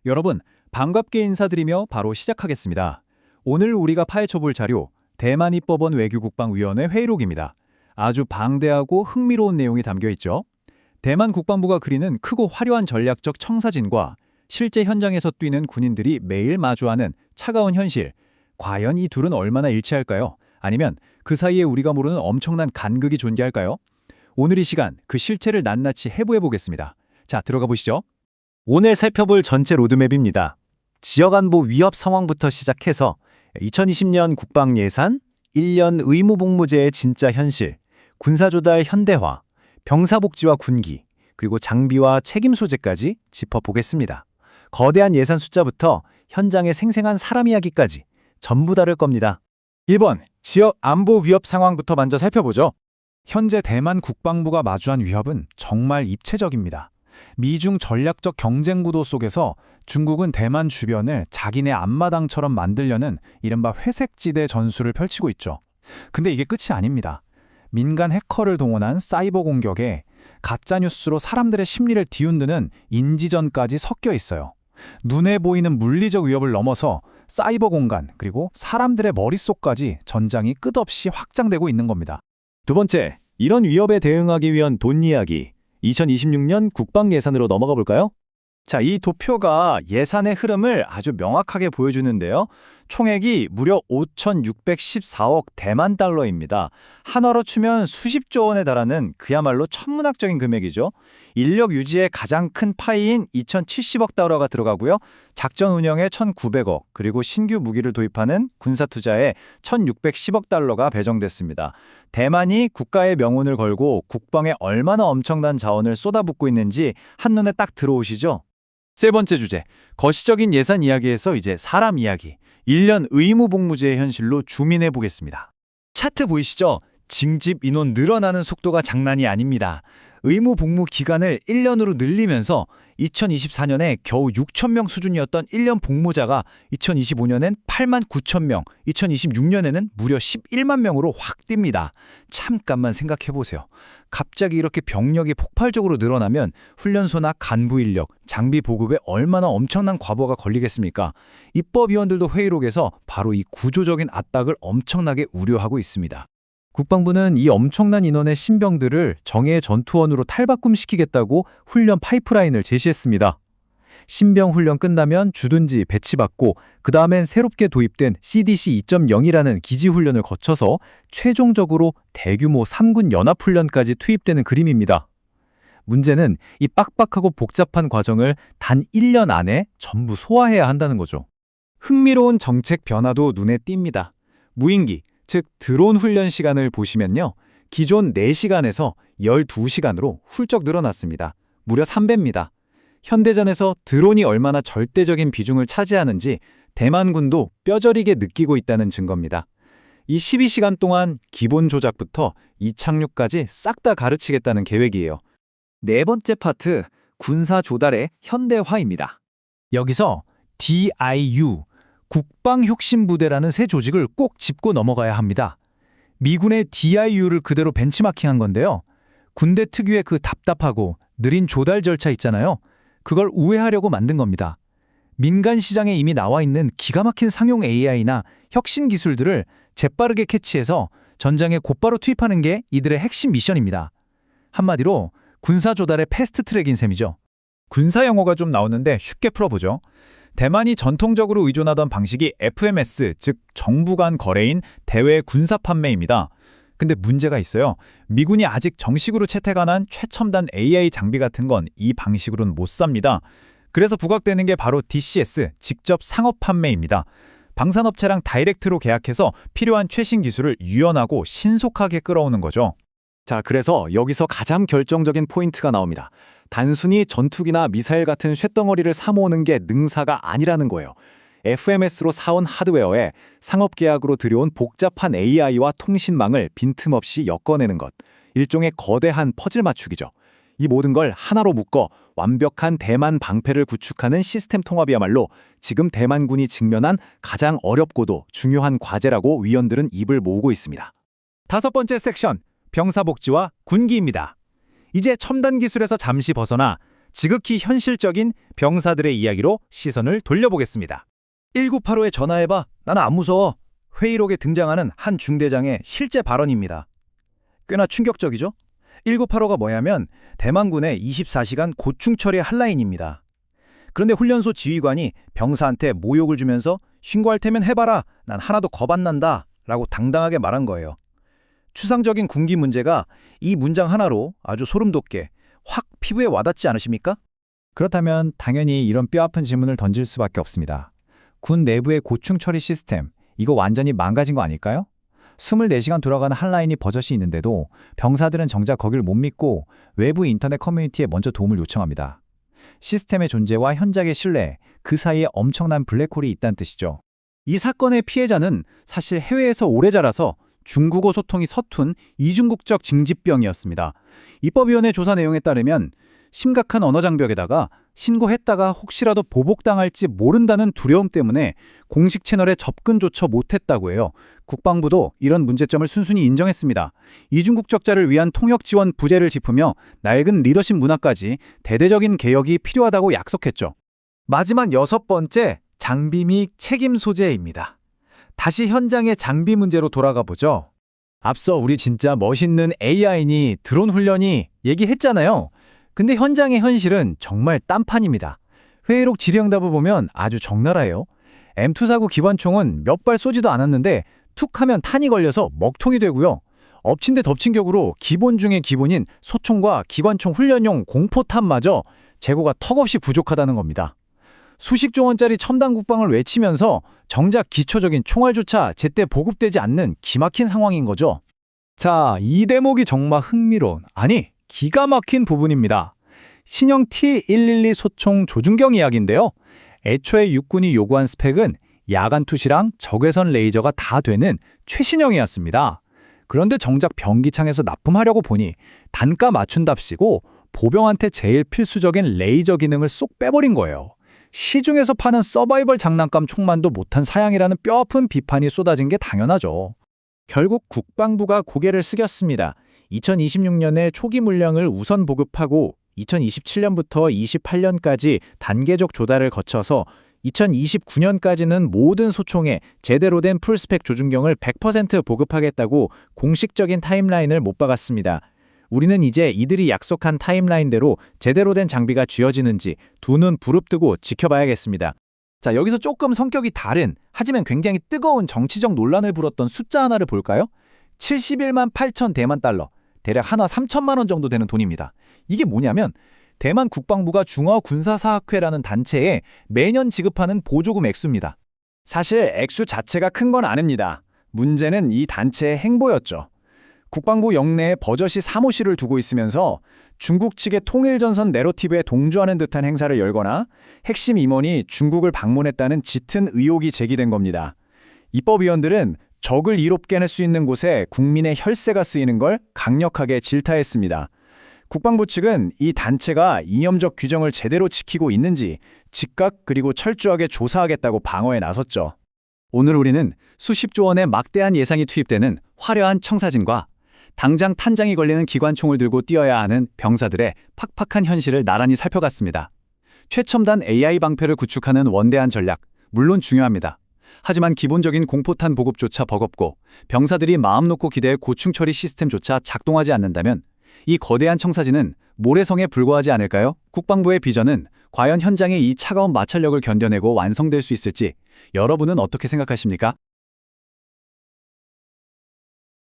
여러분, 반갑게 인사드리며 바로 시작하겠습니다. 오늘 우리가 파헤쳐볼 자료, 대만 입법원 외교국방위원회 회의록입니다. 아주 방대하고 흥미로운 내용이 담겨 있죠. 대만 국방부가 그리는 크고 화려한 전략적 청사진과 실제 현장에서 뛰는 군인들이 매일 마주하는 차가운 현실. 과연 이 둘은 얼마나 일치할까요? 아니면 그 사이에 우리가 모르는 엄청난 간극이 존재할까요? 오늘 이 시간 그 실체를 낱낱이 해부해 보겠습니다. 자, 들어가 보시죠. 오늘 살펴볼 전체 로드맵입니다. 지역안보 위협 상황부터 시작해서 2020년 국방 예산, 1년 의무복무제의 진짜 현실, 군사조달 현대화, 병사복지와 군기, 그리고 장비와 책임 소재까지 짚어보겠습니다. 거대한 예산 숫자부터 현장의 생생한 사람 이야기까지 전부 다룰 겁니다. 1번, 지역 안보 위협 상황부터 먼저 살펴보죠. 현재 대만 국방부가 마주한 위협은 정말 입체적입니다. 미중 전략적 경쟁 구도 속에서 중국은 대만 주변을 자기네 앞마당처럼 만들려는 이른바 회색지대 전술을 펼치고 있죠. 근데 이게 끝이 아닙니다. 민간 해커를 동원한 사이버 공격에 가짜뉴스로 사람들의 심리를 뒤흔드는 인지전까지 섞여 있어요. 눈에 보이는 물리적 위협을 넘어서 사이버 공간 그리고 사람들의 머릿속까지 전장이 끝없이 확장되고 있는 겁니다. 두 번째, 이런 위협에 대응하기 위한 돈 이야기. 2026년 국방 예산으로 넘어가 볼까요? 자, 이 도표가 예산의 흐름을 아주 명확하게 보여주는데요. 총액이 무려 5,614억 대만 달러입니다. 한화로 치면 수십조 원에 달하는 그야말로 천문학적인 금액이죠. 인력 유지에 가장 큰 파이인 2,070억 달러가 들어가고요. 작전 운영에 1,900억, 그리고 신규 무기를 도입하는 군사 투자에 1,610억 달러가 배정됐습니다. 대만이 국가의 명운을 걸고 국방에 얼마나 엄청난 자원을 쏟아붓고 있는지 한눈에 딱 들어오시죠? 세 번째 주제, 거시적인 예산 이야기에서 이제 사람 이야기, 1년 의무복무제의 현실로 줌인해 보겠습니다. 차트 보이시죠? 징집 인원 늘어나는 속도가 장난이 아닙니다. 의무복무 기간을 1년으로 늘리면서 2024년에 겨우 6,000명 수준이었던 1년 복무자가 2025년엔 8만 9천 명, 2026년에는 무려 11만 명으로 확 뜁니다. 잠깐만 생각해보세요. 갑자기 이렇게 병력이 폭발적으로 늘어나면 훈련소나 간부 인력, 장비 보급에 얼마나 엄청난 과부하가 걸리겠습니까? 입법위원들도 회의록에서 바로 이 구조적인 압박을 엄청나게 우려하고 있습니다. 국방부는 이 엄청난 인원의 신병들을 정예의 전투원으로 탈바꿈시키겠다고 훈련 파이프라인을 제시했습니다. 신병 훈련 끝나면 주둔지 배치받고 그 다음엔 새롭게 도입된 CDC 2.0이라는 기지훈련을 거쳐서 최종적으로 대규모 3군 연합훈련까지 투입되는 그림입니다. 문제는 이 빡빡하고 복잡한 과정을 단 1년 안에 전부 소화해야 한다는 거죠. 흥미로운 정책 변화도 눈에 띕니다. 무인기, 즉 드론 훈련 시간을 보시면요. 기존 4시간에서 12시간으로 훌쩍 늘어났습니다. 무려 3배입니다. 현대전에서 드론이 얼마나 절대적인 비중을 차지하는지 대만군도 뼈저리게 느끼고 있다는 증거입니다. 이 12시간 동안 기본 조작부터 이착륙까지 싹 다 가르치겠다는 계획이에요. 네 번째 파트, 군사 조달의 현대화입니다. 여기서 DIU, 국방혁신부대라는 새 조직을 꼭 짚고 넘어가야 합니다. 미군의 DIU를 그대로 벤치마킹한 건데요. 군대 특유의 그 답답하고 느린 조달 절차 있잖아요. 그걸 우회하려고 만든 겁니다. 민간 시장에 이미 나와 있는 기가 막힌 상용 AI나 혁신 기술들을 재빠르게 캐치해서 전장에 곧바로 투입하는 게 이들의 핵심 미션입니다. 한마디로 군사 조달의 패스트 트랙인 셈이죠. 군사 용어가 좀 나오는데 쉽게 풀어보죠. 대만이 전통적으로 의존하던 방식이 FMS, 즉 정부 간 거래인 대외 군사 판매입니다. 근데 문제가 있어요. 미군이 아직 정식으로 채택 안 한 최첨단 AI 장비 같은 건 이 방식으로는 못 삽니다. 그래서 부각되는 게 바로 DCS, 직접 상업 판매입니다. 방산업체랑 다이렉트로 계약해서 필요한 최신 기술을 유연하고 신속하게 끌어오는 거죠. 자, 그래서 여기서 가장 결정적인 포인트가 나옵니다. 단순히 전투기나 미사일 같은 쇳덩어리를 사모으는 게 능사가 아니라는 거예요. FMS로 사온 하드웨어에 상업계약으로 들여온 복잡한 AI와 통신망을 빈틈없이 엮어내는 것. 일종의 거대한 퍼즐 맞추기죠. 이 모든 걸 하나로 묶어 완벽한 대만 방패를 구축하는 시스템 통합이야말로 지금 대만군이 직면한 가장 어렵고도 중요한 과제라고 위원들은 입을 모으고 있습니다. 다섯 번째 섹션, 병사복지와 군기입니다. 이제 첨단 기술에서 잠시 벗어나 지극히 현실적인 병사들의 이야기로 시선을 돌려보겠습니다. 1985에 전화해봐. 나는 안 무서워. 회의록에 등장하는 한 중대장의 실제 발언입니다. 꽤나 충격적이죠? 1985가 뭐냐면 대만군의 24시간 고충 처리 핫라인입니다. 그런데 훈련소 지휘관이 병사한테 모욕을 주면서 신고할 테면 해봐라. 난 하나도 겁 안 난다. 라고 당당하게 말한 거예요. 추상적인 군기 문제가 이 문장 하나로 아주 소름 돋게 확 피부에 와닿지 않으십니까? 그렇다면 당연히 이런 뼈아픈 질문을 던질 수밖에 없습니다. 군 내부의 고충 처리 시스템, 이거 완전히 망가진 거 아닐까요? 24시간 돌아가는 핫라인이 버젓이 있는데도 병사들은 정작 거길 못 믿고 외부 인터넷 커뮤니티에 먼저 도움을 요청합니다. 시스템의 존재와 현장의 신뢰, 그 사이에 엄청난 블랙홀이 있다는 뜻이죠. 이 사건의 피해자는 사실 해외에서 오래 자라서 중국어 소통이 서툰 이중국적 징집병이었습니다. 입법위원회 조사 내용에 따르면 심각한 언어 장벽에다가 신고했다가 혹시라도 보복당할지 모른다는 두려움 때문에 공식 채널에 접근조차 못했다고 해요. 국방부도 이런 문제점을 순순히 인정했습니다. 이중국적자를 위한 통역 지원 부재를 짚으며 낡은 리더십 문화까지 대대적인 개혁이 필요하다고 약속했죠. 마지막 6번째, 장비 및 책임 소재입니다. 다시 현장의 장비 문제로 돌아가 보죠. 앞서 우리 진짜 멋있는 AI니 드론 훈련이 얘기했잖아요. 근데 현장의 현실은 정말 딴판입니다. 회의록 질의응답을 보면 아주 적나라해요. M249 기관총은 몇 발 쏘지도 않았는데 툭 하면 탄이 걸려서 먹통이 되고요. 엎친 데 덮친 격으로 기본 중에 기본인 소총과 기관총 훈련용 공포탄마저 재고가 턱없이 부족하다는 겁니다. 수십조 원짜리 첨단 국방을 외치면서 정작 기초적인 총알조차 제때 보급되지 않는 기막힌 상황인 거죠. 자, 이 대목이 정말 흥미로운, 아니 기가 막힌 부분입니다. 신형 T112 소총 조준경 이야기인데요. 애초에 육군이 요구한 스펙은 야간 투시랑 적외선 레이저가 다 되는 최신형이었습니다. 그런데 정작 병기창에서 납품하려고 보니 단가 맞춘답시고 보병한테 제일 필수적인 레이저 기능을 쏙 빼버린 거예요. 시중에서 파는 서바이벌 장난감 총만도 못한 사양이라는 뼈아픈 비판이 쏟아진 게 당연하죠. 결국 국방부가 고개를 숙였습니다. 2026년에 초기 물량을 우선 보급하고 2027년부터 28년까지 단계적 조달을 거쳐서 2029년까지는 모든 소총에 제대로 된 풀스펙 조준경을 100% 보급하겠다고 공식적인 타임라인을 못 박았습니다. 우리는 이제 이들이 약속한 타임라인대로 제대로 된 장비가 쥐어지는지 두 눈 부릅뜨고 지켜봐야겠습니다. 자, 여기서 조금 성격이 다른, 하지만 굉장히 뜨거운 정치적 논란을 불었던 숫자 하나를 볼까요? 71만 8천 대만 달러, 대략 하나 3천만 원 정도 되는 돈입니다. 이게 뭐냐면 대만 국방부가 중화군사사학회라는 단체에 매년 지급하는 보조금 액수입니다. 사실 액수 자체가 큰 건 아닙니다. 문제는 이 단체의 행보였죠. 국방부 영내에 버젓이 사무실을 두고 있으면서 중국 측의 통일전선 내러티브에 동조하는 듯한 행사를 열거나 핵심 임원이 중국을 방문했다는 짙은 의혹이 제기된 겁니다. 입법위원들은 적을 이롭게 낼 수 있는 곳에 국민의 혈세가 쓰이는 걸 강력하게 질타했습니다. 국방부 측은 이 단체가 이념적 규정을 제대로 지키고 있는지 즉각 그리고 철저하게 조사하겠다고 방어에 나섰죠. 오늘 우리는 수십조 원의 막대한 예산이 투입되는 화려한 청사진과 당장 탄장이 걸리는 기관총을 들고 뛰어야 하는 병사들의 팍팍한 현실을 나란히 살펴갔습니다. 최첨단 AI 방패를 구축하는 원대한 전략, 물론 중요합니다. 하지만 기본적인 공포탄 보급조차 버겁고 병사들이 마음 놓고 기대할 고충 처리 시스템조차 작동하지 않는다면 이 거대한 청사진은 모래성에 불과하지 않을까요? 국방부의 비전은 과연 현장의 이 차가운 마찰력을 견뎌내고 완성될 수 있을지 여러분은 어떻게 생각하십니까?